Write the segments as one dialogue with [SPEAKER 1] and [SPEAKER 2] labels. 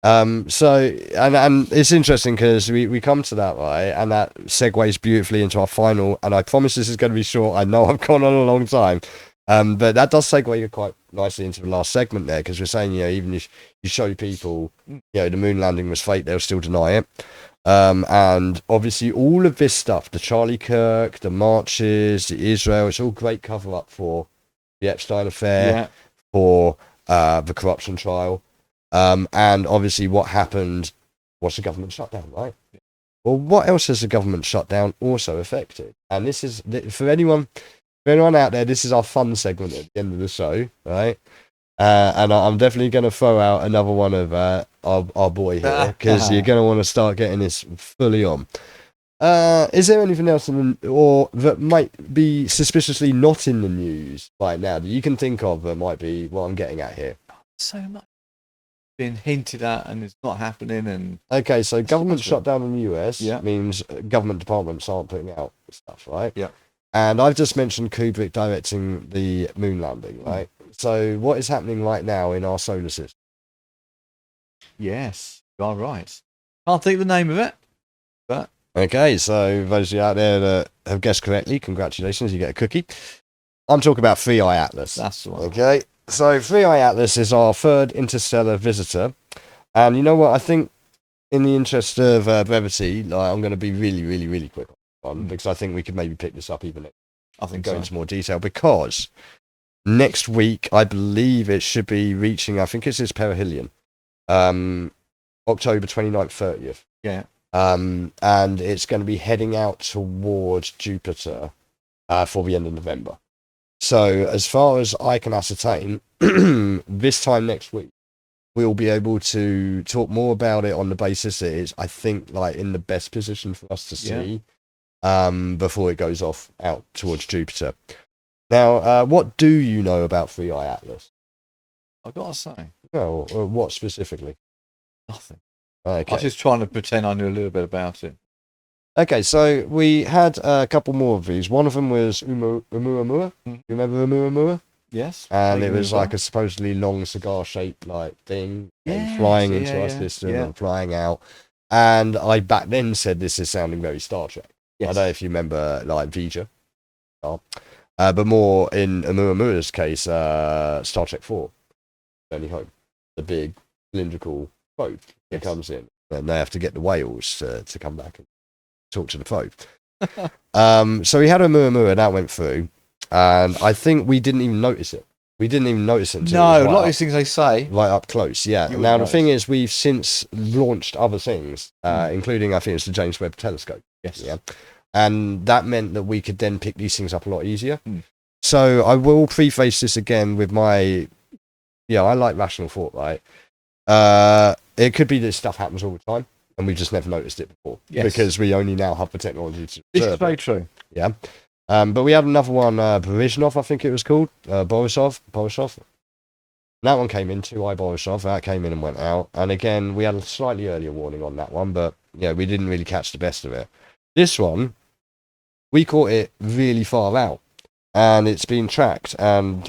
[SPEAKER 1] And it's interesting because we come to that, right, and that segues beautifully into our final, and I promise this is going to be short. I know I've gone on a long time, but that does segue quite nicely into the last segment there, because we're saying, even if you show people, the moon landing was fake, they'll still deny it. And obviously all of this stuff, the Charlie Kirk, the marches, the Israel, it's all great cover up for the Epstein affair, for the corruption trial. And obviously what happened was the government shutdown, right? Well, what else has the government shutdown also affected? And this is, for anyone out there, this is our fun segment at the end of the show, right? And I'm definitely going to throw out another one of our boy here, because you're going to want to start getting this fully on. Is there anything else or that might be suspiciously not in the news right now that you can think of that might be what I'm getting at here?
[SPEAKER 2] So much been hinted at and it's not happening. And
[SPEAKER 1] okay, so government shutdown in the US means government departments aren't putting out stuff, right?
[SPEAKER 2] Yeah.
[SPEAKER 1] And I've just mentioned Kubrick directing the moon landing, right? So what is happening right now in our solar system?
[SPEAKER 2] Yes, you are right. Can't think of the name of it, but
[SPEAKER 1] okay. So those of you out there that have guessed correctly, congratulations, you get a cookie. I'm talking about 3i Atlas.
[SPEAKER 2] That's the one.
[SPEAKER 1] Okay. So 3i Atlas is our third interstellar visitor, and you know what? I think, in the interest of brevity, I'm going to be really, really, really quick on because I think we could maybe pick this up even. I think go into more detail, because next week I believe it should be reaching. I think it's this Perihelion, October 29th, 30th.
[SPEAKER 2] Yeah.
[SPEAKER 1] And it's going to be heading out towards Jupiter for the end of November. So as far as I can ascertain, this time next week, we'll be able to talk more about it on the basis it is, I think, in the best position for us to see before it goes off out towards Jupiter. Now, what do you know about 3i Atlas?
[SPEAKER 2] I've got to say.
[SPEAKER 1] No, what specifically?
[SPEAKER 2] Nothing.
[SPEAKER 1] Okay.
[SPEAKER 2] I was just trying to pretend I knew a little bit about it.
[SPEAKER 1] Okay, so we had a couple more of these. One of them was Oumuamua. You remember Oumuamua?
[SPEAKER 2] Yes.
[SPEAKER 1] And it was like a supposedly long cigar-shaped thing, flying into our system and flying out. And I back then said this is sounding very Star Trek. Yes. I don't know if you remember Vija. But more in Oumuamua's case, Star Trek 4, Journey Home. The big cylindrical boat that comes in. And they have to get the whales to come back and talk to the probe. So we had Oumuamua, that went through, and I think we didn't even notice it. We didn't even notice it until
[SPEAKER 2] a lot of these things they say.
[SPEAKER 1] Right up close, yeah. Now, the thing is, we've since launched other things, including, I think it's the James Webb Telescope.
[SPEAKER 2] Yes.
[SPEAKER 1] Yeah. And that meant that we could then pick these things up a lot easier. So I will preface this again with my, I like rational thought, right? It could be that stuff happens all the time, and we've just never noticed it before. Yes. Because we only now have the technology to observe.
[SPEAKER 2] It's very true.
[SPEAKER 1] Yeah. But we had another one, Perihelion, I think it was called, Borisov. That one came in, 2i Borisov, that came in and went out. And again, we had a slightly earlier warning on that one, but we didn't really catch the best of it. This one, we caught it really far out, and it's been tracked, and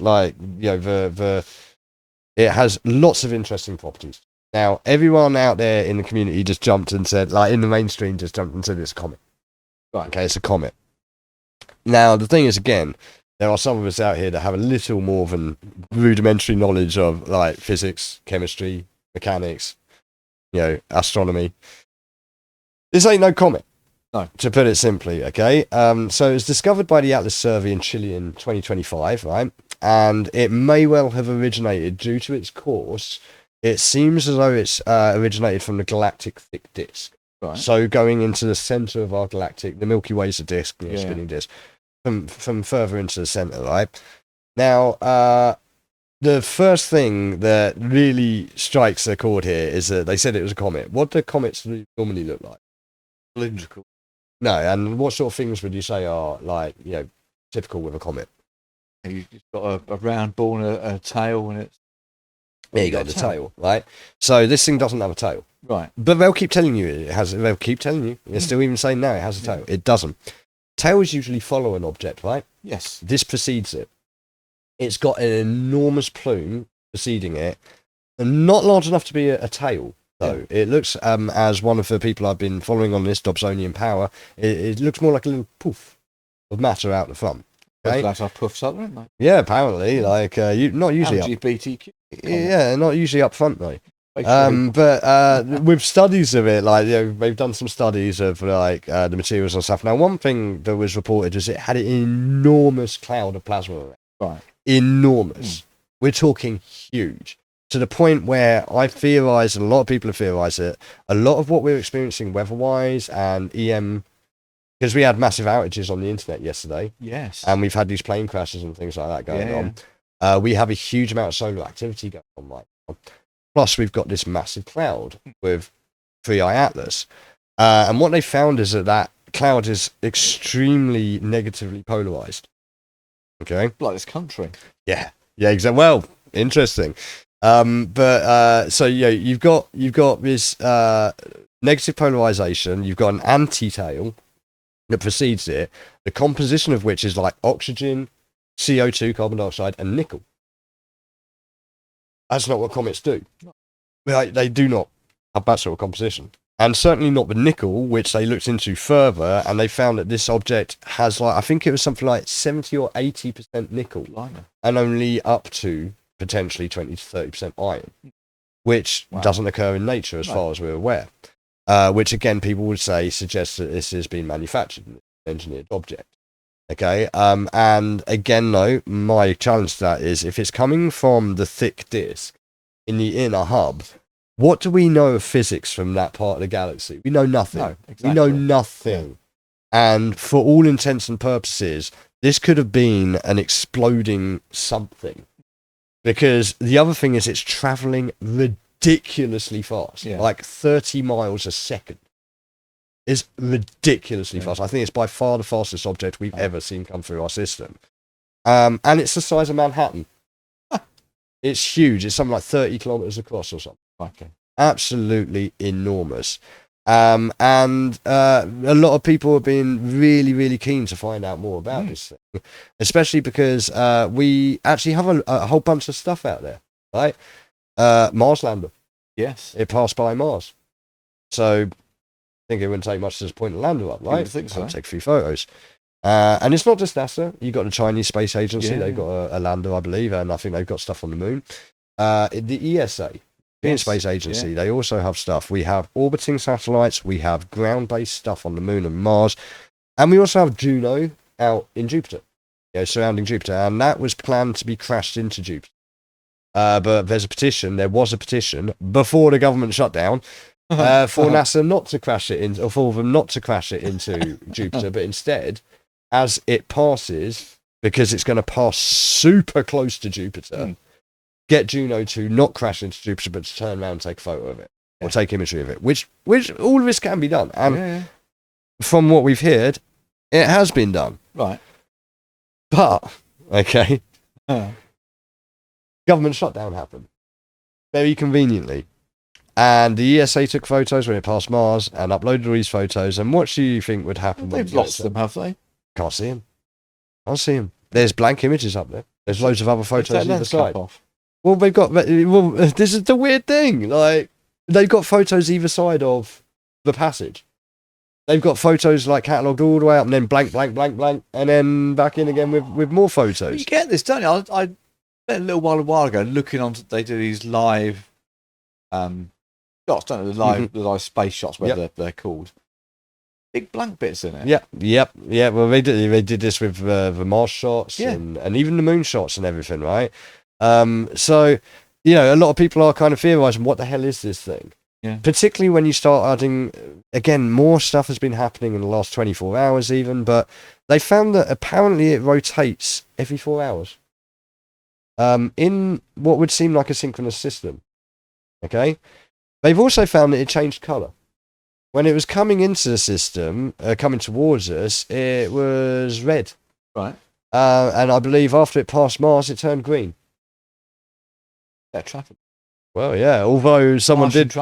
[SPEAKER 1] it has lots of interesting properties. Now, everyone out there in the community just jumped and said, in the mainstream, just jumped and said it's a comet. Right. Okay, it's a comet. Now, the thing is, again, there are some of us out here that have a little more than rudimentary knowledge of physics, chemistry, mechanics, astronomy. This ain't no comet. No. To put it simply, okay? So it was discovered by the Atlas Survey in Chile in 2025, right? And it may well have originated due to its course. It seems as though it's originated from the galactic thick disk. Right. So going into the center of our galactic, the Milky Way is a disk, spinning disk, from further into the center, right? Now, the first thing that really strikes a chord here is that they said it was a comet. What do comets normally look like?
[SPEAKER 2] Cylindrical.
[SPEAKER 1] No, and what sort of things would you say are typical with a comet?
[SPEAKER 2] You've got a round ball and a tail, and it's
[SPEAKER 1] there you go, the tail, right? So this thing doesn't have a tail,
[SPEAKER 2] right?
[SPEAKER 1] But they'll keep telling you it has. They'll keep telling you. They're still even saying no, it has a tail. It doesn't. Tails usually follow an object, right?
[SPEAKER 2] Yes.
[SPEAKER 1] This precedes it. It's got an enormous plume preceding it, and not large enough to be a tail, So it looks, as one of the people I've been following on this, Dobsonian Power, it looks more like a little poof of matter out the front.
[SPEAKER 2] Okay? That's our puffs up, don't they?
[SPEAKER 1] Yeah, apparently, like not usually
[SPEAKER 2] LGBTQ.
[SPEAKER 1] Yeah, not usually up front though. But with studies of it, like they've done some studies of like the materials and stuff. Now, one thing that was reported is it had an enormous cloud of plasma around.
[SPEAKER 2] Right.
[SPEAKER 1] Enormous. We're talking huge. To the point where I theorise, and a lot of people have theorised it, a lot of what we're experiencing weather-wise and EM, because we had massive outages on the internet yesterday.
[SPEAKER 2] Yes.
[SPEAKER 1] And we've had these plane crashes and things like that going on. We have a huge amount of solar activity going on right now. Plus, we've got this massive cloud with 3i Atlas. And what they found is that cloud is extremely negatively polarised. Okay?
[SPEAKER 2] Like this country.
[SPEAKER 1] Yeah, exactly. Well, interesting. So yeah, you've got this negative polarization. You've got an anti-tail that precedes it, the composition of which is like oxygen, CO2, carbon dioxide, and nickel. That's not what comets do. They do not have that sort of composition. And certainly not the nickel, which they looked into further, and they found that this object has, like, I think it was something like 70 or 80% nickel, and only up to potentially 20 to 30% iron, which doesn't occur in nature as far as we're aware. Which, again, people would say suggests that this has been manufactured, an engineered object. Okay, and again, though, my challenge to that is if it's coming from the thick disk in the inner hub, what do we know of physics from that part of the galaxy? We know nothing.
[SPEAKER 2] No, exactly.
[SPEAKER 1] We know nothing. And for all intents and purposes, this could have been an exploding something. Because the other thing is it's traveling ridiculously fast, like 30 miles a second. It's ridiculously fast. I think it's by far the fastest object we've ever seen come through our system. And it's the size of Manhattan. It's huge. It's something like 30 kilometers across or something.
[SPEAKER 2] Okay.
[SPEAKER 1] Absolutely enormous. And a lot of people have been really, really keen to find out more about this thing, especially because we actually have a whole bunch of stuff out there, right? Mars lander.
[SPEAKER 2] Yes.
[SPEAKER 1] It passed by Mars. So I think it wouldn't take much to just point a lander up, right?
[SPEAKER 2] I think so.
[SPEAKER 1] Take a few photos. And it's not just NASA. You've got the Chinese Space Agency. They've got a lander, I believe, and I think they've got stuff on the moon. The ESA, European Space Agency, they also have stuff. We have orbiting satellites. We have ground-based stuff on the moon and Mars. And we also have Juno out in Jupiter, surrounding Jupiter. And that was planned to be crashed into Jupiter. But there was a petition before the government shut down for NASA not to crash it in, or for them not to crash it into Jupiter, but instead, as it passes, because it's going to pass super close to Jupiter, get Juno to not crash into Jupiter, but to turn around and take a photo of it, or take imagery of it, which all of this can be done. And from what we've heard, it has been done.
[SPEAKER 2] Right.
[SPEAKER 1] But, government shutdown happened. Very conveniently. And the ESA took photos when it passed Mars and uploaded all these photos. And what do you think would happen?
[SPEAKER 2] They've lost them, have they?
[SPEAKER 1] Can't see them. Can't see them. There's blank images up there. There's loads of other photos either side. Well, they've got. Well, this is the weird thing. Like, they've got photos either side of the passage. They've got photos like catalogued all the way up, and then blank, blank, blank, blank, and then back in again with more photos.
[SPEAKER 2] You get this, don't you? I spent a while ago looking on. They do these live shots, don't they? The live space shots, whatever they're called. Big blank bits in it.
[SPEAKER 1] Yeah. Well, they did this with the Mars shots and even the moon shots and everything, right? So, a lot of people are kind of theorizing, what the hell is this thing? Yeah. Particularly when you start adding, again, more stuff has been happening in the last 24 hours even, but they found that apparently it rotates every 4 hours. In what would seem like a synchronous system. Okay? They've also found that it changed colour. When it was coming into the system, coming towards us, it was red.
[SPEAKER 2] Right.
[SPEAKER 1] And I believe after it passed Mars, it turned green.
[SPEAKER 2] Yeah, traffic.
[SPEAKER 1] Well, yeah. Although someone did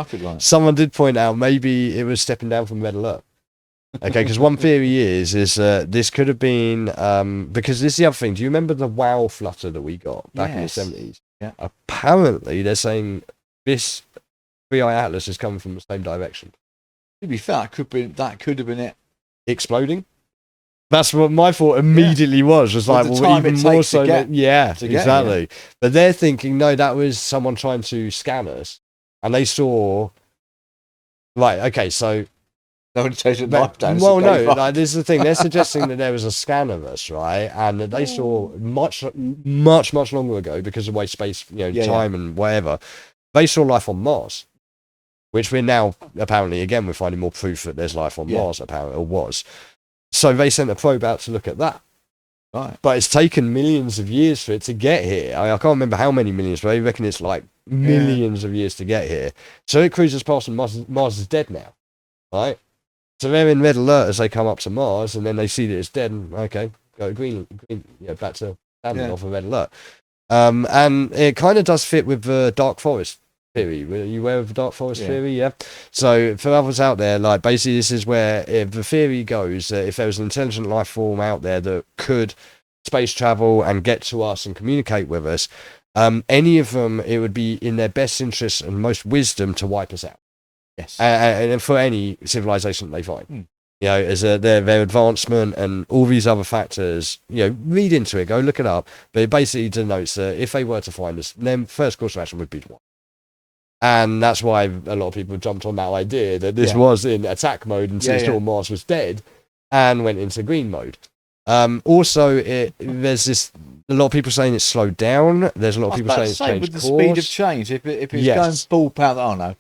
[SPEAKER 1] point out maybe it was stepping down from red alert. Okay, because one theory is this could have been because this is the other thing. Do you remember the WoW flutter that we got back in the 70s?
[SPEAKER 2] Yeah.
[SPEAKER 1] Apparently, they're saying this 3i Atlas is coming from the same direction.
[SPEAKER 2] To be fair, that could have been it.
[SPEAKER 1] Exploding. That's what my thought immediately was
[SPEAKER 2] Well,
[SPEAKER 1] like,
[SPEAKER 2] the
[SPEAKER 1] well,
[SPEAKER 2] time
[SPEAKER 1] even
[SPEAKER 2] it
[SPEAKER 1] more
[SPEAKER 2] takes
[SPEAKER 1] so.
[SPEAKER 2] to get-
[SPEAKER 1] Exactly. But they're thinking, no, that was someone trying to scan us, and they saw. Right. Okay. So.
[SPEAKER 2] No one takes your life down.
[SPEAKER 1] Well, no. Like, this is the thing. They're suggesting that there was a scan of us, right? And that they saw much longer ago because of the way space, time and whatever. They saw life on Mars, which we're now apparently again we're finding more proof that there's life on Mars. Apparently, or was. So they sent a probe out to look at that.
[SPEAKER 2] Right.
[SPEAKER 1] But it's taken millions of years for it to get here. I can't remember how many millions, but I reckon it's like millions of years to get here. So it cruises past and Mars is dead now, right? So they're in red alert as they come up to Mars, and then they see that it's dead, and okay, go green, back to standing off a red alert. And it kind of does fit with the Dark Forest theory. Were you aware of the Dark Forest theory? Yeah. So for others out there, like basically this is where if the theory goes that if there was an intelligent life form out there that could space travel and get to us and communicate with us, any of them, it would be in their best interest and most wisdom to wipe us out.
[SPEAKER 2] Yes.
[SPEAKER 1] And for any civilization they find. As their advancement and all these other factors, read into it, go look it up. But it basically denotes that if they were to find us, then first course of action would be to wipe. And that's why a lot of people jumped on that idea that this was in attack mode until they saw Mars was dead and went into green mode. Also, there's this, a lot of people saying it's slowed down. There's a lot of people saying it's changed
[SPEAKER 2] with the
[SPEAKER 1] course.
[SPEAKER 2] speed of change. If it's going full power, oh no.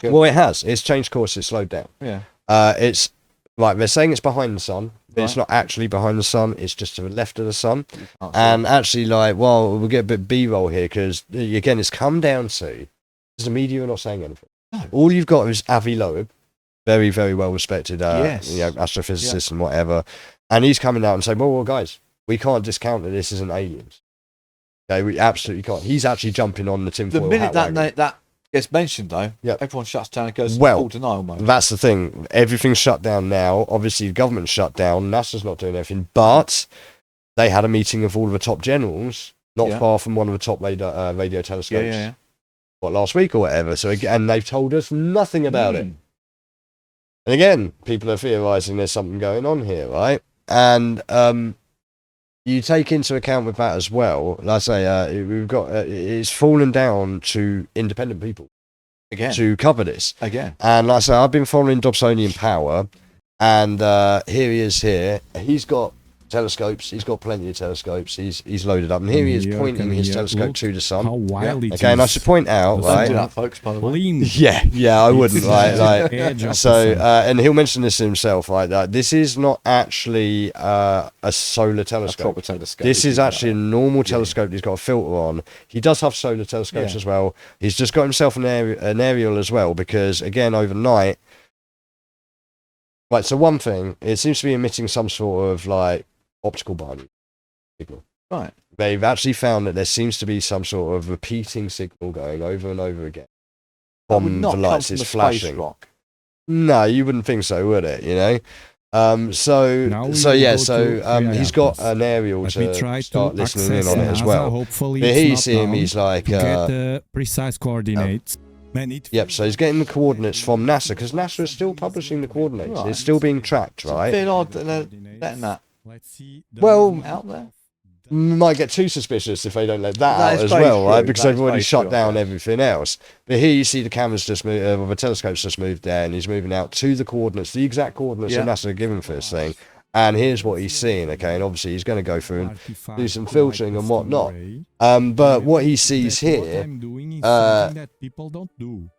[SPEAKER 1] Well, it has. It's changed course. It's slowed down.
[SPEAKER 2] Yeah.
[SPEAKER 1] It's like they're saying it's behind the sun, but it's not actually behind the sun. It's just to the left of the sun. And actually, we'll get a bit B-roll here because again, it's come down to the media are not saying anything. No. All you've got is Avi Loeb, very, very well respected, astrophysicist and whatever, and he's coming out and saying, "Well, guys, we can't discount that this isn't aliens. Okay, we absolutely can't." He's actually jumping on the tinfoil.
[SPEAKER 2] The minute that gets mentioned, though, everyone shuts down and goes full denial mode.
[SPEAKER 1] That's the thing. Everything's shut down now. Obviously, the government's shut down. NASA's not doing anything, but they had a meeting of all of the top generals, not far from one of the top radio telescopes. Last week or whatever. So again, they've told us nothing about it. And again, people are theorizing there's something going on here, right? And you take into account with that as well. Like I say, we've got it's fallen down to independent people
[SPEAKER 2] again
[SPEAKER 1] to cover this
[SPEAKER 2] again.
[SPEAKER 1] And like I say, I've been following Dobsonian Power, and here he is. Here, he's got telescopes. He's got plenty of telescopes. He's loaded up, and here he is pointing his telescope to the sun.
[SPEAKER 3] How wild it
[SPEAKER 1] okay, and I should point out, right?
[SPEAKER 2] Do that, folks, by the way.
[SPEAKER 1] Yeah, I wouldn't. And he'll mention this himself. Like, this is not actually a solar telescope.
[SPEAKER 2] A proper telescope.
[SPEAKER 1] This is actually a normal telescope. He's got a filter on. He does have solar telescopes as well. He's just got himself an aerial as well, because again, overnight. Right. So one thing, it seems to be emitting some sort of optical binary signal.
[SPEAKER 2] Right.
[SPEAKER 1] They've actually found that there seems to be some sort of repeating signal going over and over again from the lights it's flashing.
[SPEAKER 2] Rock.
[SPEAKER 1] No, you wouldn't think so, would it? He's got an aerial to start listening in on it as well.
[SPEAKER 3] Hopefully
[SPEAKER 1] but he's seeing he's like
[SPEAKER 3] get the precise coordinates.
[SPEAKER 1] Yep, so he's getting the coordinates from NASA, because NASA is still publishing the coordinates. Right. It's still being tracked, right?
[SPEAKER 2] It's a bit odd that they're letting that
[SPEAKER 1] out there. Might get too suspicious if they don't let that out as well, right? Because they've already shut down everything else. But here you see the cameras just move, the telescope's just moved there, and he's moving out to the coordinates, the exact coordinates that NASA are given for this thing. And here's what he's seeing, okay? And obviously he's going to go through and do some filtering and whatnot. But what he sees here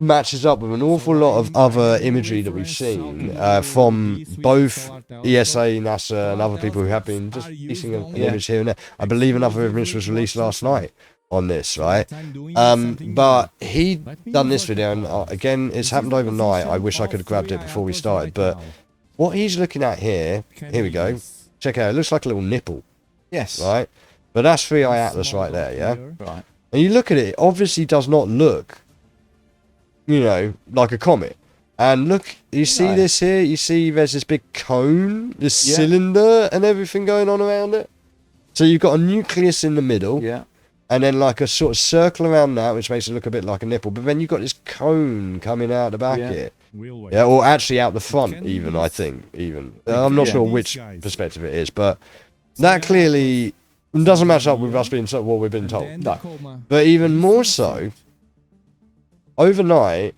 [SPEAKER 1] matches up with an awful lot of other imagery that we've seen from both ESA, NASA, and other people who have been just releasing an image here and there. I believe another image was released last night on this, right? But he done this video, and again, it's happened overnight. I wish I could have grabbed it before we started, but what he's looking at here we go. Check out, it looks like a little nipple.
[SPEAKER 2] Yes.
[SPEAKER 1] Right? But that's 3i Atlas right there, yeah?
[SPEAKER 2] Right.
[SPEAKER 1] And you look at it, it obviously does not look, like a comet. And look, you see this here? You see there's this big cone, this cylinder and everything going on around it? So you've got a nucleus in the middle.
[SPEAKER 2] Yeah.
[SPEAKER 1] and then like a sort of circle around that, which makes it look a bit like a nipple. But then you've got this cone coming out the back here.
[SPEAKER 3] We'll wait.
[SPEAKER 1] Yeah, or actually out the front,
[SPEAKER 3] Can
[SPEAKER 1] even,
[SPEAKER 3] we
[SPEAKER 1] I
[SPEAKER 3] miss-
[SPEAKER 1] think, even. I'm not
[SPEAKER 2] Yeah.
[SPEAKER 1] sure which perspective it is, but that clearly doesn't match up with us being what we've been
[SPEAKER 3] And
[SPEAKER 1] told.
[SPEAKER 3] then
[SPEAKER 2] No.
[SPEAKER 3] the coma.
[SPEAKER 1] But even
[SPEAKER 3] This
[SPEAKER 1] more
[SPEAKER 3] is
[SPEAKER 1] so, overnight,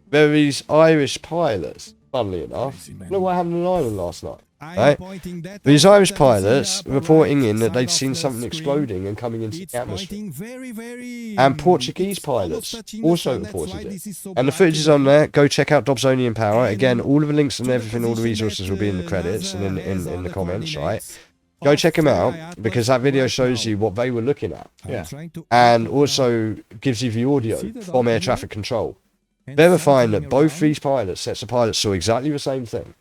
[SPEAKER 1] there are these Irish pilots, funnily enough.
[SPEAKER 3] Crazy man.
[SPEAKER 1] Look what happened in Ireland last night.
[SPEAKER 3] I'm
[SPEAKER 1] right?
[SPEAKER 3] pointing that
[SPEAKER 1] These
[SPEAKER 3] out,
[SPEAKER 1] Irish
[SPEAKER 3] that is
[SPEAKER 1] pilots
[SPEAKER 3] in the upper
[SPEAKER 1] reporting
[SPEAKER 3] right
[SPEAKER 1] in that
[SPEAKER 3] side
[SPEAKER 1] they'd
[SPEAKER 3] of
[SPEAKER 1] seen
[SPEAKER 3] the
[SPEAKER 1] something
[SPEAKER 3] screen.
[SPEAKER 1] exploding and coming into
[SPEAKER 3] It's
[SPEAKER 1] the atmosphere.
[SPEAKER 3] pointing very, very.
[SPEAKER 1] And Portuguese
[SPEAKER 3] it's almost
[SPEAKER 1] pilots
[SPEAKER 3] touching the
[SPEAKER 1] also
[SPEAKER 3] sun, that's
[SPEAKER 1] reported
[SPEAKER 3] why
[SPEAKER 1] it.
[SPEAKER 3] this is so
[SPEAKER 1] And the
[SPEAKER 3] black
[SPEAKER 1] footage is
[SPEAKER 3] today.
[SPEAKER 1] on there. Go check out Dobsonian Power.
[SPEAKER 3] And
[SPEAKER 1] Again, all of the links and
[SPEAKER 3] to the
[SPEAKER 1] everything, all the
[SPEAKER 3] position
[SPEAKER 1] resources
[SPEAKER 3] that,
[SPEAKER 1] will be in the credits and
[SPEAKER 3] NASA has
[SPEAKER 1] in
[SPEAKER 3] all
[SPEAKER 1] the comments, right?
[SPEAKER 3] coordinates
[SPEAKER 1] Go
[SPEAKER 3] of
[SPEAKER 1] check them out
[SPEAKER 3] Atlas
[SPEAKER 1] because that video
[SPEAKER 3] right
[SPEAKER 1] shows
[SPEAKER 3] now.
[SPEAKER 1] you what they were looking at.
[SPEAKER 3] I'm
[SPEAKER 2] Yeah.
[SPEAKER 3] trying to
[SPEAKER 1] And
[SPEAKER 3] open
[SPEAKER 1] also gives you the audio
[SPEAKER 3] See the
[SPEAKER 1] from air
[SPEAKER 3] document?
[SPEAKER 1] traffic control.
[SPEAKER 3] and
[SPEAKER 1] Verifying
[SPEAKER 3] something
[SPEAKER 1] that both
[SPEAKER 3] around.
[SPEAKER 1] these pilots, sets of pilots, saw exactly the same thing.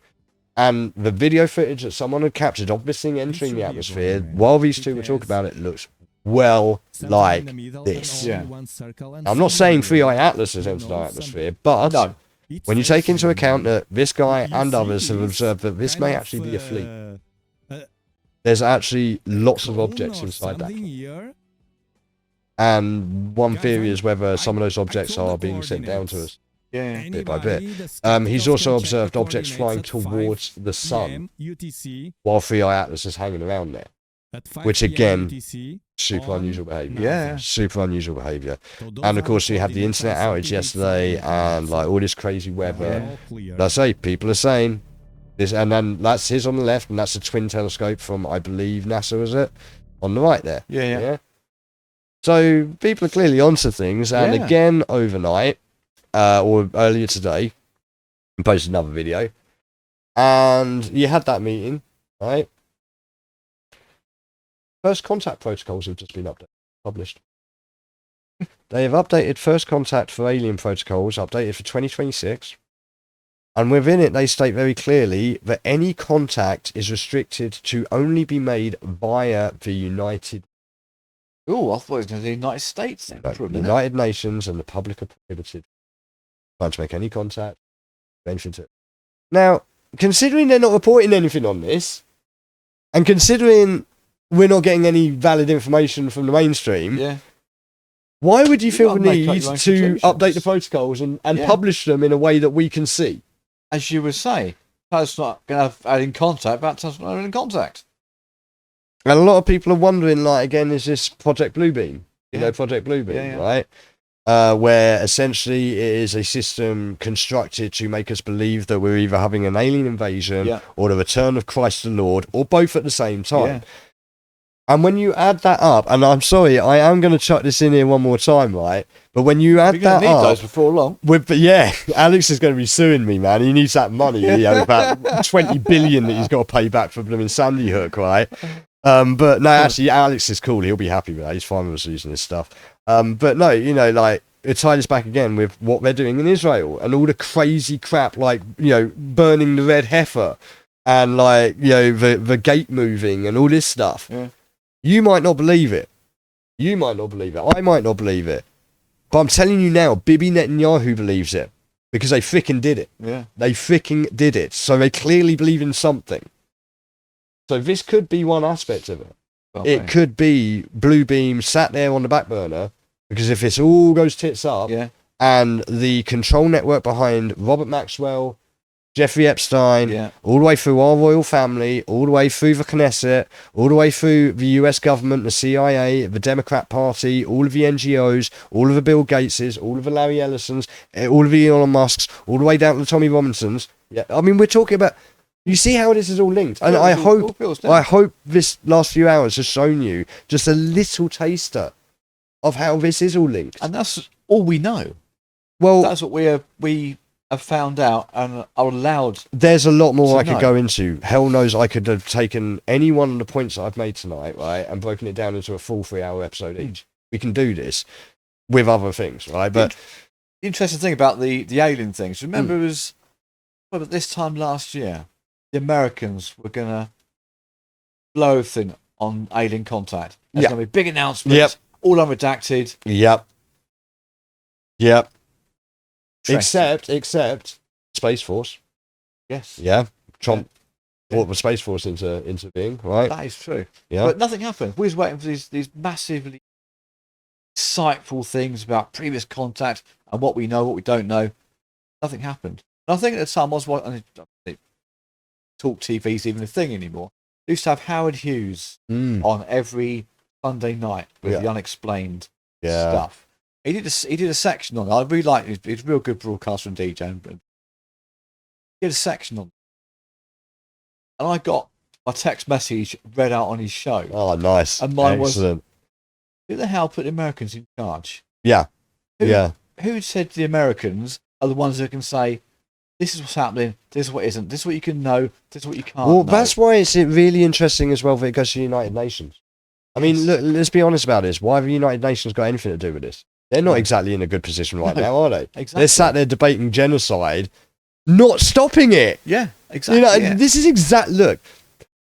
[SPEAKER 1] And the video footage that someone had captured of this thing entering
[SPEAKER 3] should
[SPEAKER 1] the
[SPEAKER 3] be a
[SPEAKER 1] atmosphere
[SPEAKER 3] document.
[SPEAKER 1] while these
[SPEAKER 3] It
[SPEAKER 1] two were talking
[SPEAKER 3] has
[SPEAKER 1] about it looks well
[SPEAKER 3] Something
[SPEAKER 1] like
[SPEAKER 3] in the middle
[SPEAKER 1] this.
[SPEAKER 3] and only
[SPEAKER 2] Yeah.
[SPEAKER 3] one circle and
[SPEAKER 1] I'm not
[SPEAKER 3] somewhere
[SPEAKER 1] saying Three Eye
[SPEAKER 3] there,
[SPEAKER 1] Atlas has
[SPEAKER 3] you
[SPEAKER 1] entered
[SPEAKER 3] know,
[SPEAKER 1] our
[SPEAKER 3] some-
[SPEAKER 1] atmosphere, but
[SPEAKER 2] No.
[SPEAKER 3] It's
[SPEAKER 1] when you take into
[SPEAKER 3] very
[SPEAKER 1] account that this guy
[SPEAKER 3] you
[SPEAKER 1] and
[SPEAKER 3] see
[SPEAKER 1] others have
[SPEAKER 3] this
[SPEAKER 1] observed that this
[SPEAKER 3] kind
[SPEAKER 1] may
[SPEAKER 3] of,
[SPEAKER 1] actually be a fleet,
[SPEAKER 3] uh,
[SPEAKER 1] there's actually lots of
[SPEAKER 3] cone
[SPEAKER 1] objects
[SPEAKER 3] or
[SPEAKER 1] inside that.
[SPEAKER 3] something here.
[SPEAKER 1] And one
[SPEAKER 3] Guys,
[SPEAKER 1] theory
[SPEAKER 3] I-
[SPEAKER 1] is whether some of those
[SPEAKER 3] I
[SPEAKER 1] objects
[SPEAKER 3] told the
[SPEAKER 1] are being sent down to
[SPEAKER 3] coordinates.
[SPEAKER 1] us.
[SPEAKER 2] Yeah.
[SPEAKER 1] Bit by bit.
[SPEAKER 3] Anybody that's
[SPEAKER 1] He's
[SPEAKER 3] skeptical
[SPEAKER 1] also
[SPEAKER 3] can check
[SPEAKER 1] observed
[SPEAKER 3] the
[SPEAKER 1] objects flying
[SPEAKER 3] coordinates at 5
[SPEAKER 1] towards the sun
[SPEAKER 3] PM UTC
[SPEAKER 1] while Three Eye Atlas is hanging around there.
[SPEAKER 3] at 5
[SPEAKER 1] Which
[SPEAKER 3] PM
[SPEAKER 1] again,
[SPEAKER 3] UTC
[SPEAKER 1] Super
[SPEAKER 3] on
[SPEAKER 1] unusual behaviour.
[SPEAKER 2] Yeah.
[SPEAKER 1] Super unusual behaviour.
[SPEAKER 3] So those
[SPEAKER 1] And
[SPEAKER 3] are
[SPEAKER 1] of course,
[SPEAKER 3] the
[SPEAKER 1] you had the
[SPEAKER 3] coordinates
[SPEAKER 1] internet
[SPEAKER 3] I
[SPEAKER 1] outage
[SPEAKER 3] sent
[SPEAKER 1] yesterday
[SPEAKER 3] inside.
[SPEAKER 1] and like all this crazy weather.
[SPEAKER 2] Yeah.
[SPEAKER 3] All clear.
[SPEAKER 1] Like I say, people are saying this, and then that's his on the left, and that's a twin telescope from, I believe, NASA, was it? On the right there.
[SPEAKER 2] Yeah.
[SPEAKER 1] So people are clearly onto things, and
[SPEAKER 2] Yeah.
[SPEAKER 1] again, overnight, or earlier today, I posted another video, and you had that meeting, right? First contact protocols have just been published. They have updated first contact for alien protocols, updated for 2026. And within it, they state very clearly that any contact is restricted to only be made via the
[SPEAKER 2] Oh, I thought it was going to be the United States then. for a minute.
[SPEAKER 1] United Nations, and the public are prohibited trying to make any contact. Anything to. Now, considering they're not reporting anything on this, and considering we're not getting any valid information from the mainstream,
[SPEAKER 2] Yeah.
[SPEAKER 1] why would you
[SPEAKER 2] You
[SPEAKER 1] feel the
[SPEAKER 2] gotta make up
[SPEAKER 1] need
[SPEAKER 2] your own
[SPEAKER 1] to
[SPEAKER 2] conclusions.
[SPEAKER 1] update the protocols and
[SPEAKER 2] Yeah.
[SPEAKER 1] publish them in a way that we can see?
[SPEAKER 2] As you would say, that's not going to have had in contact, but that's not in contact.
[SPEAKER 1] And a lot of people are wondering, like, again, is this Project Bluebeam? You
[SPEAKER 2] Yeah.
[SPEAKER 1] know, Project Bluebeam,
[SPEAKER 2] Yeah, yeah.
[SPEAKER 1] right? Where essentially it is a system constructed to make us believe that we're either having an alien invasion
[SPEAKER 2] Yeah.
[SPEAKER 1] or the return of Christ the Lord, or both at the same time.
[SPEAKER 2] Yeah.
[SPEAKER 1] And when you add that up, and I'm sorry, I am going to chuck this in here one more time, right? But when you add
[SPEAKER 2] We're going
[SPEAKER 1] that
[SPEAKER 2] to need
[SPEAKER 1] up,
[SPEAKER 2] those before long.
[SPEAKER 1] but yeah, Alex is going to be suing me, man. He needs that money. You know, about 20 billion that he's got to pay back for blooming Sandy Hook, right? But no, actually, Alex is cool. He'll be happy with that. He's fine with us using this stuff. But no, you know, like, it ties us back again with what they're doing in Israel and all the crazy crap, like, you know, burning the red heifer and, like, you know, the gate moving and all this stuff.
[SPEAKER 2] Yeah.
[SPEAKER 1] You might not believe it. You might not believe it. I might not believe it. But I'm telling you now, Bibi Netanyahu believes it because they freaking did it.
[SPEAKER 2] Yeah.
[SPEAKER 1] They freaking did it. So they clearly believe in something. So this could be one aspect of it.
[SPEAKER 2] Well,
[SPEAKER 1] It could be Bluebeam sat there on the back burner because if this all goes tits up
[SPEAKER 2] Yeah.
[SPEAKER 1] and the control network behind Robert Maxwell, Jeffrey Epstein,
[SPEAKER 2] Yeah.
[SPEAKER 1] all the way through our royal family, all the way through the Knesset, all the way through the US government, the CIA, the Democrat Party, all of the NGOs, all of the Bill Gateses, all of the Larry Ellisons, all of the Elon Musks, all the way down to the Tommy Robinsons. Yeah, I mean, we're talking about. You see how this is all linked, and I hope this last few hours has shown you just a little taster of how this is all linked.
[SPEAKER 2] And that's all we know.
[SPEAKER 1] Well,
[SPEAKER 2] That's what we have found out and are allowed.
[SPEAKER 1] there's a lot more
[SPEAKER 2] So
[SPEAKER 1] I could
[SPEAKER 2] no.
[SPEAKER 1] go into. Hell knows I could have taken any one of the points that I've made tonight, right, and broken it down into a full 3-hour episode each. We can do this with other things, right? But
[SPEAKER 2] The interesting thing about the alien things, remember, it was at this time last year, the Americans were going to blow everything on alien contact. There's
[SPEAKER 1] Yeah.
[SPEAKER 2] going to be big announcements,
[SPEAKER 1] Yep.
[SPEAKER 2] all unredacted.
[SPEAKER 1] yep.
[SPEAKER 2] Interesting.
[SPEAKER 1] Except Space Force.
[SPEAKER 2] Yes,
[SPEAKER 1] Yeah. Trump
[SPEAKER 2] Yeah.
[SPEAKER 1] brought the Space Force into being, right?
[SPEAKER 2] that is true.
[SPEAKER 1] Yeah.
[SPEAKER 2] But nothing happened. We was waiting for these massively insightful things about previous contact and what we know, what we don't know. Nothing happened. And I think at the time I was watching, Talk TV's even a thing anymore. They used to have Howard Hughes on every Sunday night with the unexplained stuff. He did a section on it. I really like it. He's a real good broadcaster and DJ. He did a section on it. And I got my text message read out on his show.
[SPEAKER 1] Oh, nice.
[SPEAKER 2] And mine
[SPEAKER 1] Excellent.
[SPEAKER 2] was, who the hell put the Americans in charge?
[SPEAKER 1] Yeah.
[SPEAKER 2] Who said the Americans are the ones who can say, this is what's happening, this is what isn't, this is what you can know, this is what you can't know.
[SPEAKER 1] That's why it's really interesting as well that it goes to the United Nations. I mean, look, let's be honest about this. Why have the United Nations got anything to do with this? They're not exactly in a good position right now, are they?
[SPEAKER 2] Exactly.
[SPEAKER 1] They're sat there debating genocide, not stopping it.
[SPEAKER 2] Yeah, exactly.
[SPEAKER 1] This is look,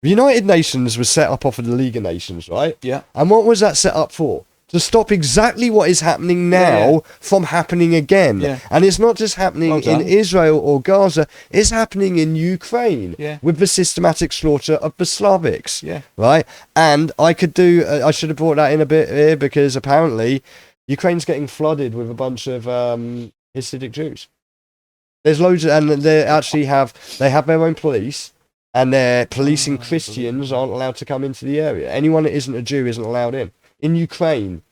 [SPEAKER 1] the United Nations was set up off of the League of Nations, right?
[SPEAKER 2] Yeah.
[SPEAKER 1] And what was that set up for? To stop exactly what is happening now from happening again.
[SPEAKER 2] Yeah.
[SPEAKER 1] And it's not just happening in Israel or Gaza, it's happening in Ukraine with the systematic slaughter of the Slavics.
[SPEAKER 2] Yeah.
[SPEAKER 1] Right? And I should have brought that in a bit here because apparently Ukraine's getting flooded with a bunch of Hasidic Jews. There's loads and they have their own police and they're policing Christians aren't allowed to come into the area. Anyone that isn't a Jew isn't allowed in Ukraine.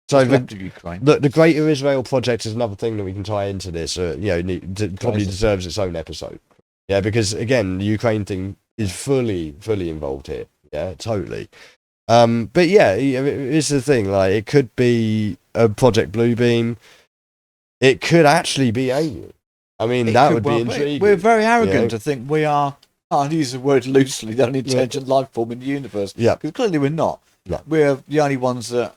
[SPEAKER 1] So the Greater Israel Project is another thing that we can tie into this. Probably deserves its own episode. Yeah, because again, the Ukraine thing is fully involved here. Yeah, totally. But yeah, it's the thing. Like, it could be a Project Bluebeam. It could actually be alien. I mean, that would be intriguing.
[SPEAKER 2] We're very arrogant to think we are. I use the word loosely. The only intelligent life form in the universe. Yeah, because clearly we're not. No. We're the only ones that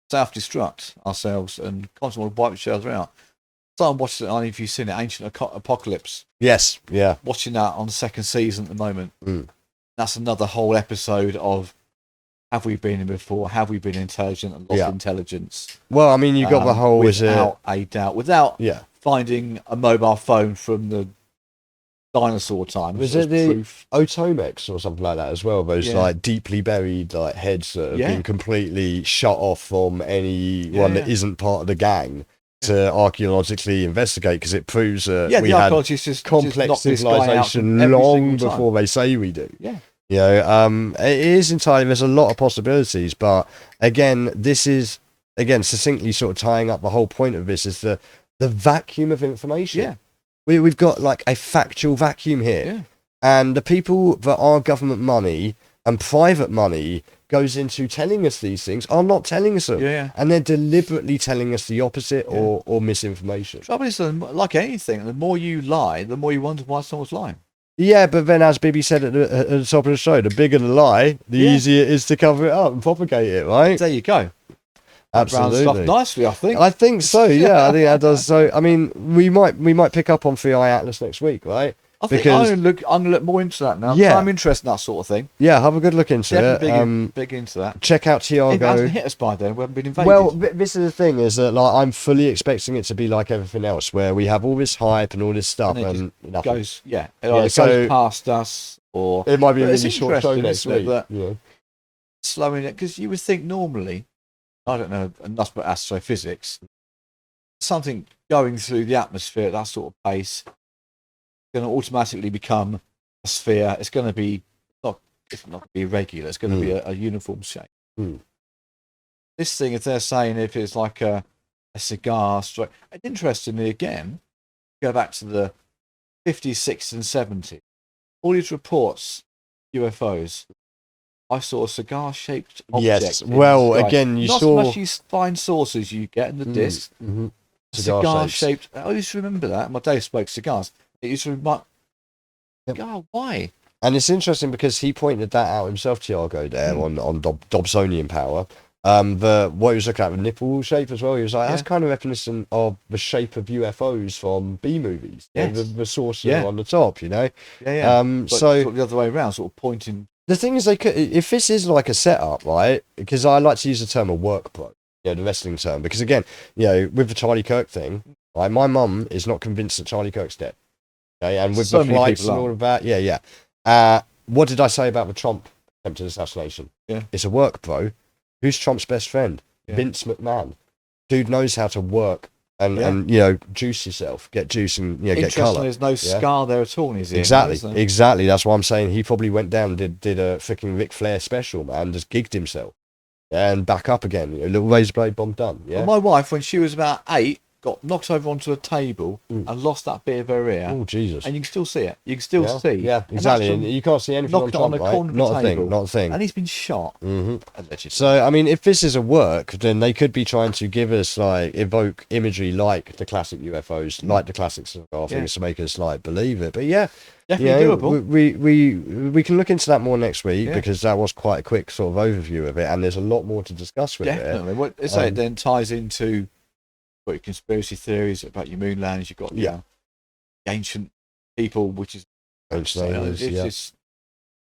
[SPEAKER 2] self-destruct ourselves and constantly wipe each other out. So I'm watching, I don't know if you've seen it, Ancient Apocalypse.
[SPEAKER 1] Yes, yeah.
[SPEAKER 2] Watching that on the second season at the moment. That's another whole episode of have we been in before? Have we been intelligent and lost intelligence?
[SPEAKER 1] Well, I mean, you got the whole...
[SPEAKER 2] Without a doubt. Without finding a mobile phone from the dinosaur time.
[SPEAKER 1] Was it the Otomex or something like that as well? Those like deeply buried like heads that have been completely shut off from anyone that isn't part of the gang to archaeologically investigate because it proves that we had complex civilization long before they say we do.
[SPEAKER 2] Yeah.
[SPEAKER 1] You know, it is entirely, there's a lot of possibilities, but again, this is succinctly sort of tying up the whole point of this is the vacuum of information.
[SPEAKER 2] Yeah.
[SPEAKER 1] We've got like a factual vacuum here, and the people that are government money and private money goes into telling us these things are not telling us them, and they're deliberately telling us the opposite or misinformation.
[SPEAKER 2] Trouble is, like anything, the more you lie, the more you wonder why someone's lying.
[SPEAKER 1] Yeah, but then as Bibby said at the top of the show, the bigger the lie, the easier it is to cover it up and propagate it, right?
[SPEAKER 2] There you go.
[SPEAKER 1] Absolutely.
[SPEAKER 2] Stuff nicely, I think.
[SPEAKER 1] I think so. Yeah, I think that does. So, I mean, we might pick up on 3i Atlas next week, right?
[SPEAKER 2] I think I'm gonna look more into that now. Yeah, I'm interested in that sort of thing.
[SPEAKER 1] Yeah, have a good look into it.
[SPEAKER 2] Big into that.
[SPEAKER 1] Check out Tiago.
[SPEAKER 2] If it hasn't hit us by then, we haven't been invaded.
[SPEAKER 1] Well, this is the thing: is that like I'm fully expecting it to be like everything else, where we have all this hype and all this stuff, and nothing.
[SPEAKER 2] It goes past us, or
[SPEAKER 1] it might be a really short show next week.
[SPEAKER 2] Slowing it, because you would think normally, I don't know enough about astrophysics, something going through the atmosphere at that sort of pace going to automatically become a sphere. It's going to be it's not going to be irregular. It's going to be a uniform shape. This thing, if they're saying if it's like a cigar stroke, interestingly again, go back to the 50s, 60s, and 70s. All these reports, UFOs. I saw a cigar-shaped object.
[SPEAKER 1] Yes. Well, again, you
[SPEAKER 2] not
[SPEAKER 1] saw
[SPEAKER 2] so much these fine sources you get in the disc. Cigar-shaped. I used to remember that. My dad smoked cigars. It used to be like, God, why?
[SPEAKER 1] And it's interesting because he pointed that out himself, Tiago, there on Dobsonian Power. What he was looking at, the nipple shape as well. He was like, that's kind of reminiscent of the shape of UFOs from B movies.
[SPEAKER 2] Yes.
[SPEAKER 1] The saucer on the top, you know?
[SPEAKER 2] But so the other way around, sort of pointing.
[SPEAKER 1] The thing is, they could, if this is like a setup, right? Because I like to use the term a work pro, the wrestling term. Because again, with the Charlie Kirk thing, right, my mum is not convinced that Charlie Kirk's dead. Okay, and with the flights and all of that, what did I say about the Trump attempted assassination?
[SPEAKER 2] Yeah.
[SPEAKER 1] It's a work, bro. Who's Trump's best friend?
[SPEAKER 2] Yeah.
[SPEAKER 1] Vince McMahon. Dude knows how to work and juice yourself, get juice and get
[SPEAKER 2] Interesting,
[SPEAKER 1] colour.
[SPEAKER 2] there's no scar there at all in his ear.
[SPEAKER 1] Exactly. That's what I'm saying. He probably went down and did a freaking Ric Flair special, man. Just gigged himself. Yeah, and back up again. Little razor blade bomb done. Yeah.
[SPEAKER 2] Well, my wife, when she was about 8, got knocked over onto a table and lost that bit of her ear.
[SPEAKER 1] Oh, Jesus.
[SPEAKER 2] And you can still see it. You can still see.
[SPEAKER 1] Yeah, exactly. And you can't see anything on top, right? Not a thing. Not a thing.
[SPEAKER 2] And he's been shot.
[SPEAKER 1] Mm-hmm. So, I mean, if this is a work, then they could be trying to give us, evoke imagery like the classic UFOs, like the classic cigar things to make us, believe it. But yeah.
[SPEAKER 2] Definitely doable.
[SPEAKER 1] We can look into that more next week because that was quite a quick sort of overview of it, and there's a lot more to discuss with it.
[SPEAKER 2] Definitely. What it then ties into your conspiracy theories about your moon landings. You've got the ancient people, which is it's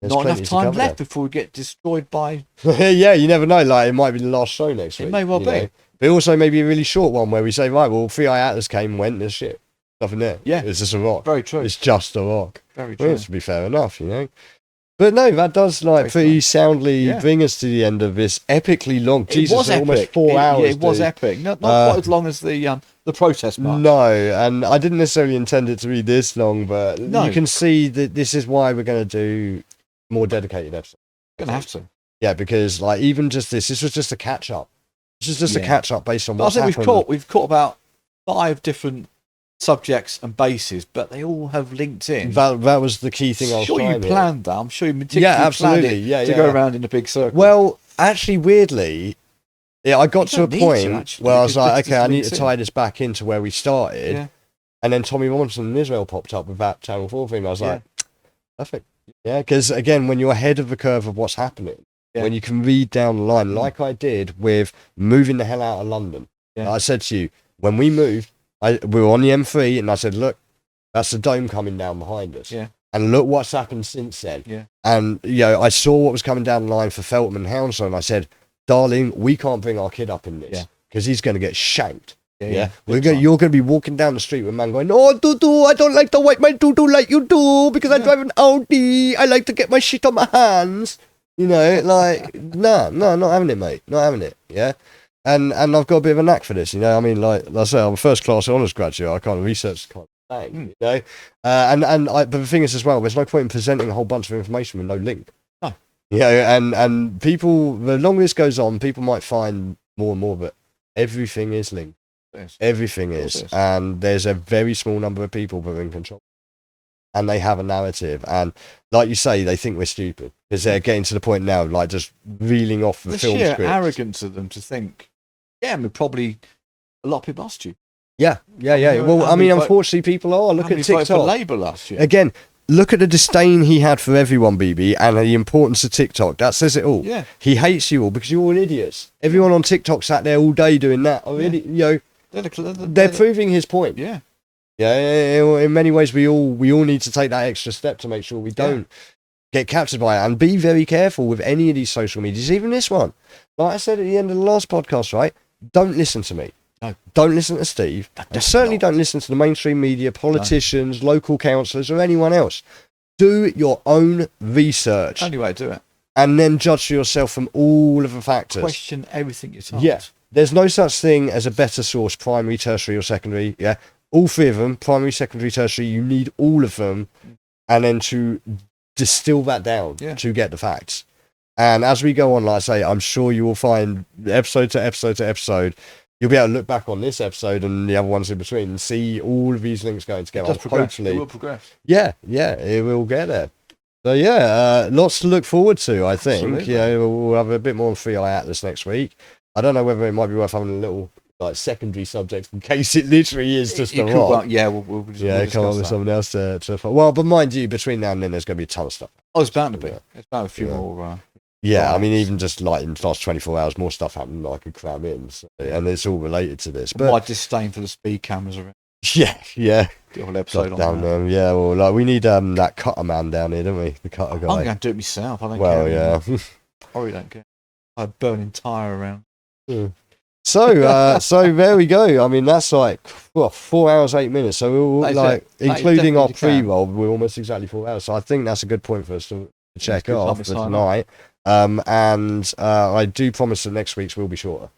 [SPEAKER 2] not enough time left before we get destroyed by.
[SPEAKER 1] Yeah, you never know. It might be the last show next week.
[SPEAKER 2] It may well be.
[SPEAKER 1] But also maybe a really short one where we say, right, well, 3 Eye Atlas came and went. There's shit. Nothing there.
[SPEAKER 2] Yeah.
[SPEAKER 1] It's just a rock.
[SPEAKER 2] Very true.
[SPEAKER 1] It's just a rock.
[SPEAKER 2] Very true.
[SPEAKER 1] Well, to be fair enough, But no, that does pretty soundly bring us to the end of this epically long.
[SPEAKER 2] Jesus, it was
[SPEAKER 1] almost 4 hours.
[SPEAKER 2] It was epic. Not quite as long as the protest march.
[SPEAKER 1] No, and I didn't necessarily intend it to be this long, but you can see that this is why we're going to do more dedicated episodes.
[SPEAKER 2] Going to have to.
[SPEAKER 1] Yeah, because even just this was just a catch up. This is just a catch up based on what's happened.
[SPEAKER 2] We've caught about 5 different subjects and bases, but they all have linked in.
[SPEAKER 1] That was the key thing I was trying.
[SPEAKER 2] You planned that. I'm sure you meticulously planned it to go around in a big circle.
[SPEAKER 1] Well, actually, weirdly, I got to a point where I was like, okay, I need to tie this back into where we started. And then Tommy Robinson in Israel popped up with that Channel 4 thing. I was like, perfect. Yeah, because again, when you're ahead of the curve of what's happening, when you can read down the line, like I did with moving the hell out of London. I said to you, when we moved, we were on the M3 and I said, look, that's the dome coming down behind us.
[SPEAKER 2] Yeah.
[SPEAKER 1] And look what's happened since then.
[SPEAKER 2] Yeah.
[SPEAKER 1] And, I saw what was coming down the line for Feltham and Hounslow and I said, darling, we can't bring our kid up in this because he's going to get shanked. Yeah. You're going to be walking down the street with a man going, oh, Dudu, I don't like the white man Dudu like you do because I drive an Audi. I like to get my shit on my hands. No, not having it, mate. Not having it. Yeah. And I've got a bit of a knack for this, I mean, like I say, I'm a first class honours graduate. I can't research the kind of thing, but the thing is as well, there's no point in presenting a whole bunch of information with no link.
[SPEAKER 2] No.
[SPEAKER 1] And people, the longer this goes on, people might find more and more that everything is linked.
[SPEAKER 2] Yes.
[SPEAKER 1] Everything is. And there's a very small number of people that are in control. And they have a narrative. And like you say, they think we're stupid because they're getting to the point now, like just reeling off the film
[SPEAKER 2] sheer
[SPEAKER 1] scripts.
[SPEAKER 2] Arrogance of them to think, probably a lot of people asked you.
[SPEAKER 1] Yeah. Well, I mean, unfortunately, people are. Look at TikTok.
[SPEAKER 2] For Labour last year.
[SPEAKER 1] Again, look at the disdain he had for everyone, BB, and the importance of TikTok. That says it all.
[SPEAKER 2] Yeah.
[SPEAKER 1] He hates you all because you're all idiots. Everyone on TikTok sat there all day doing that. They're proving his point.
[SPEAKER 2] Yeah.
[SPEAKER 1] Yeah. In many ways, we all need to take that extra step to make sure we don't get captured by it, and be very careful with any of these social medias, even this one. Like I said at the end of the last podcast, right? Don't listen to me.
[SPEAKER 2] No.
[SPEAKER 1] Don't listen to Steve. And certainly don't listen to the mainstream media, politicians, local councillors, or anyone else. Do your own research.
[SPEAKER 2] Only way to do it.
[SPEAKER 1] And then judge for yourself from all of the factors.
[SPEAKER 2] Question everything you're told.
[SPEAKER 1] Yeah. There's no such thing as a better source, primary, tertiary, or secondary. Yeah. All 3 of them, primary, secondary, tertiary, you need all of them. And then to distill that down to get the facts. And as we go on, like I say, I'm sure you will find episode to episode to episode, you'll be able to look back on this episode and the other ones in between and see all of these links going together.
[SPEAKER 2] Hopefully, it will progress.
[SPEAKER 1] Yeah, it will get there. So lots to look forward to, I think.
[SPEAKER 2] Absolutely.
[SPEAKER 1] We'll have a bit more on 3 Eye Atlas next week. I don't know whether it might be worth having a little secondary subject in case it literally is just a rock.
[SPEAKER 2] We'll
[SPEAKER 1] come up with something else to well, but mind you, between now and then there's going to be a ton of stuff.
[SPEAKER 2] Oh, it's bound to be. It's bound a few more.
[SPEAKER 1] I mean, even just like in the last 24 hours, more stuff happened I could cram in, and it's all related to this. But
[SPEAKER 2] my disdain for the speed cameras around.
[SPEAKER 1] Yeah.
[SPEAKER 2] The whole episode
[SPEAKER 1] down there. Yeah, well, we need that cutter man down here, don't we? The cutter guy.
[SPEAKER 2] I'm going to do it myself. I don't care.
[SPEAKER 1] Well, yeah.
[SPEAKER 2] I really don't care. I'd burn entire around.
[SPEAKER 1] So there we go. I mean, that's like 4 hours, 8 minutes. So we're including our pre-roll, we're almost exactly 4 hours. So I think that's a good point for us to check off for tonight. And I do promise that next week's will be shorter.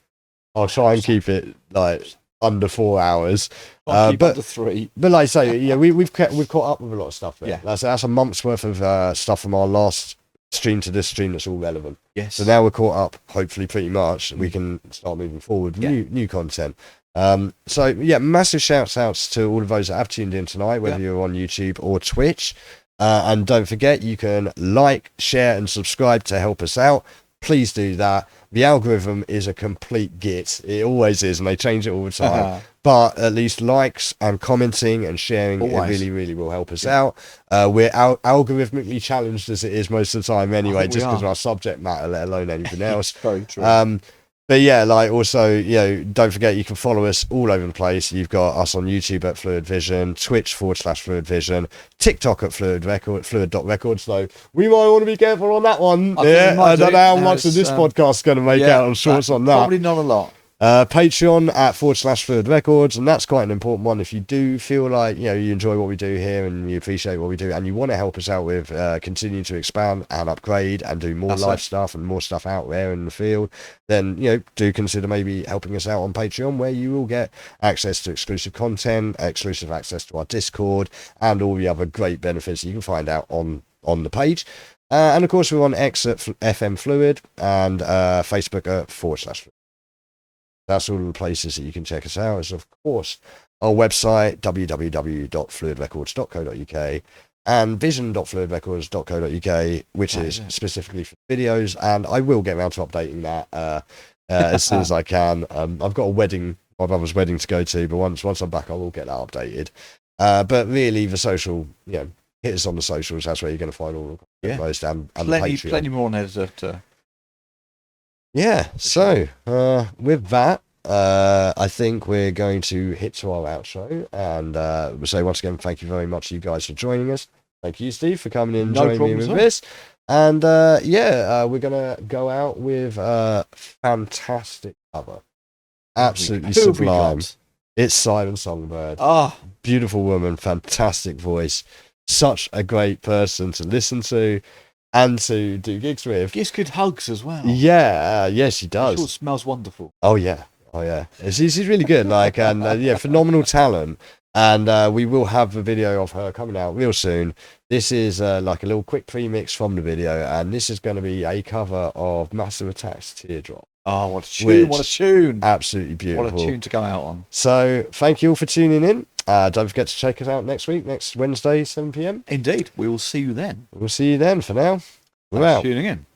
[SPEAKER 1] I'll try and keep it like under 4 hours.
[SPEAKER 2] I'll keep
[SPEAKER 1] But
[SPEAKER 2] under 3.
[SPEAKER 1] But like I say, yeah, we've caught up with a lot of stuff there.
[SPEAKER 2] Yeah.
[SPEAKER 1] That's a month's worth of stuff from our last stream to this stream that's all relevant.
[SPEAKER 2] Yes.
[SPEAKER 1] So now we're caught up, hopefully pretty much. We can start moving forward with new content. So yeah, massive shouts outs to all of those that have tuned in tonight, whether you're on YouTube or Twitch. And don't forget, you can like, share and subscribe to help us out. Please do that. The algorithm is a complete git. It always is, and they change it all the time. But at least likes and commenting and sharing, it really, really will help us out. We're algorithmically challenged as it is most of the time anyway, just because of our subject matter, let alone anything else.
[SPEAKER 2] Very true.
[SPEAKER 1] But yeah, like also, you know, don't forget you can follow us all over the place. You've got us on YouTube at Phluid Vision, Twitch/Phluid Vision, TikTok at Phluid.records. So we might want to be careful on that one. I don't know how much of this podcast is going to make out on shorts on that.
[SPEAKER 2] Probably not a lot.
[SPEAKER 1] Patreon at /Phluid Records, and that's quite an important one. If you do feel like, you know, you enjoy what we do here and you appreciate what we do and you want to help us out with continuing to expand and upgrade and do more live stuff and more stuff out there in the field, then, you know, do consider maybe helping us out on Patreon, where you will get access to exclusive content, exclusive access to our Discord, and all the other great benefits you can find out on the page. And of course, we're on X at FM Phluid and Facebook at /Phluid. That's all the places that you can check us out. As of course, our website, www.fluidrecords.co.uk and vision.fluidrecords.co.uk, which is specifically for videos. And I will get around to updating that as soon as I can. I've got a wedding, my brother's wedding to go to, but once I'm back, I will get that updated. But really, the social, you know, hit us on the socials. That's where you're going to find all the posts and the Patreon.
[SPEAKER 2] Plenty more on there to...
[SPEAKER 1] Yeah, so with that, I think we're going to hit to our outro, and we'll say once again, thank you very much, you guys, for joining us. Thank you, Steve, for coming in and joining me with this. And we're gonna go out with a fantastic cover, absolutely sublime. It's Siren Songbird. Beautiful woman, fantastic voice, such a great person to listen to and to do gigs with.
[SPEAKER 2] Gives good hugs as well.
[SPEAKER 1] Yeah, yes, she does.
[SPEAKER 2] Sure, smells wonderful.
[SPEAKER 1] Oh yeah. She's really good. Like, and phenomenal talent. And we will have a video of her coming out real soon. This is like a little quick pre-mix from the video, and this is going to be a cover of Massive Attack's Teardrop.
[SPEAKER 2] Oh, what a tune! What a tune!
[SPEAKER 1] Absolutely beautiful.
[SPEAKER 2] What a tune to go out on.
[SPEAKER 1] So, thank you all for tuning in. Don't forget to check us out next Wednesday, 7 p.m.
[SPEAKER 2] Indeed. We will see you then.
[SPEAKER 1] We'll see you then. For now, we're out.
[SPEAKER 2] Tuning in.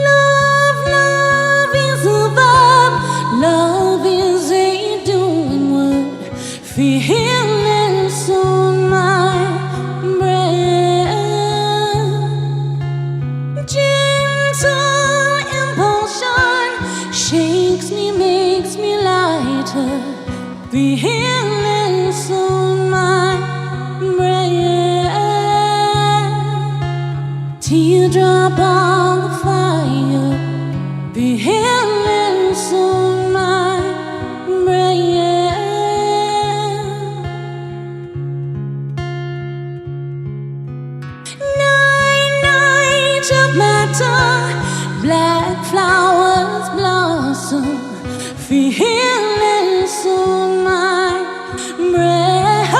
[SPEAKER 4] Love is a verb. Love is a doing word. Feelings on my breath. Gentle impulsion shakes me, makes me lighter. Feelings on my breath. Teardrop on the fire. Feelings on my breath. Night of matter. Black flowers blossom. Feelings on my breath.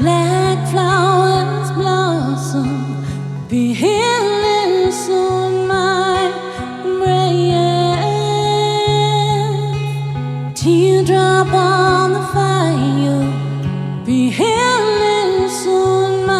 [SPEAKER 4] Black flowers blossom. Feelings on my breath. Teardrop on the fire. Feelings on my.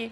[SPEAKER 4] you.